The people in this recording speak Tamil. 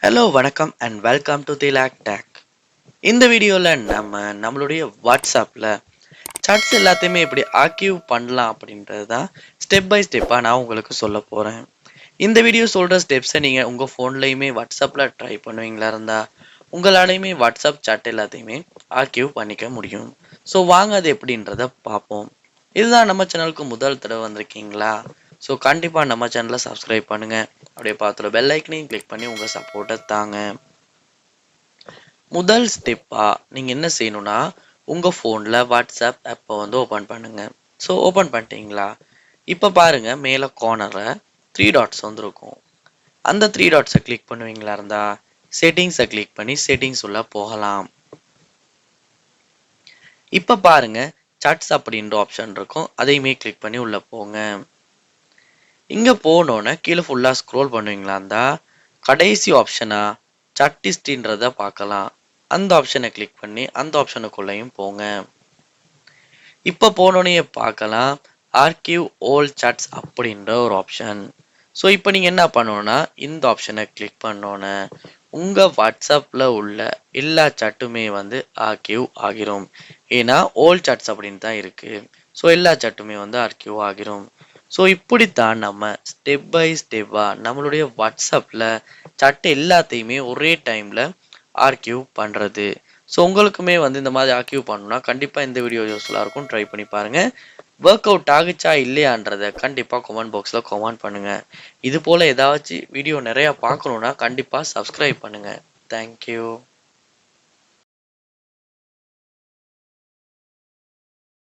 ஹலோ வணக்கம் and welcome to the lake tag. இந்த வீடியோவில் நம்மளுடைய வாட்ஸ்அப்பில் சாட்ஸ் எல்லாத்தையுமே எப்படி ஆர்கிவ் பண்ணலாம் அப்படின்றது தான் ஸ்டெப் பை ஸ்டெப்பாக நான் உங்களுக்கு சொல்ல போகிறேன். இந்த வீடியோ சொல்கிற ஸ்டெப்ஸை நீங்கள் உங்கள் ஃபோன்லேயுமே வாட்ஸ்அப்பில் ட்ரை பண்ணுவீங்களா இருந்தால் உங்களாலையுமே வாட்ஸ்அப் சாட் எல்லாத்தையுமே ஆர்கிவ் பண்ணிக்க முடியும். ஸோ வாங்க அது எப்படின்றத பார்ப்போம். இதுதான் நம்ம சேனலுக்கு முதல் தடவை வந்திருக்கீங்களா? ஸோ கண்டிப்பாக நம்ம சேனலை சப்ஸ்கிரைப் பண்ணுங்கள். அப்படியே பார்த்துட்டு பெல் ஐக்கனையும் கிளிக் பண்ணி உங்கள் சப்போர்ட்டை தாங்க. முதல் ஸ்டெப்பாக நீங்கள் என்ன செய்யணும்னா உங்கள் ஃபோனில் வாட்ஸ்அப் ஆப்பை ஓப்பன் பண்ணுங்கள். ஸோ ஓப்பன் பண்ணிட்டீங்களா? இப்போ பாருங்கள் மேலே கார்னரில் 3 டாட்ஸ் இருக்கும். அந்த 3 டாட்ஸை கிளிக் பண்ணுவீங்களா இருந்தால் செட்டிங்ஸை கிளிக் பண்ணி செட்டிங்ஸ் உள்ள போகலாம். இப்போ பாருங்கள் சாட்ஸ் அப்படின்ற ஆப்ஷன் இருக்கும். அதையுமே கிளிக் பண்ணி உள்ளே போங்க. இங்கே போனோன்னே கீழே ஃபுல்லாக ஸ்க்ரோல் பண்ணுவீங்களா இருந்தால் கடைசி ஆப்ஷனா சாட் ஹிஸ்ட்ரின்றதை பார்க்கலாம். அந்த ஆப்ஷனை கிளிக் பண்ணி அந்த ஆப்ஷனுக்குள்ளேயும் போங்க. இப்போ போனோன்னே பார்க்கலாம் ஆர்கிவ் ஓல்ட் சாட்ஸ் அப்படின்ற ஒரு ஆப்ஷன். ஸோ இப்போ நீங்கள் என்ன பண்ணணும்னா இந்த ஆப்ஷனை கிளிக் பண்ணோன்னே உங்கள் வாட்ஸ்அப்பில் உள்ள எல்லா சாட்டுமே ஆர்கிவ் ஆகிரும். ஏன்னா ஓல்ட் சாட்ஸ் அப்படின்னு தான் இருக்குது. ஸோ எல்லா சாட்டுமே ஆர்கிவ் ஆகிரும். ஸோ இப்படித்தான் நம்ம ஸ்டெப் பை ஸ்டெப்பாக நம்மளுடைய வாட்ஸ்அப்பில் சாட் எல்லாத்தையுமே ஒரே டைமில் ஆர்கிவ் பண்ணுறது. ஸோ உங்களுக்குமே இந்த மாதிரி ஆர்கிவ் பண்ணணும்னா கண்டிப்பாக இந்த வீடியோ யூஸ்ஃபுல்லாக இருக்கும். ட்ரை பண்ணி பாருங்கள். ஒர்க் அவுட் ஆகுச்சா இல்லையான்றதை கண்டிப்பாக கமெண்ட் பாக்ஸில் கமெண்ட் பண்ணுங்கள். இது போல் ஏதாச்சும் வீடியோ நிறையா பார்க்கணுன்னா கண்டிப்பாக சப்ஸ்கிரைப் பண்ணுங்கள். தேங்க்யூ.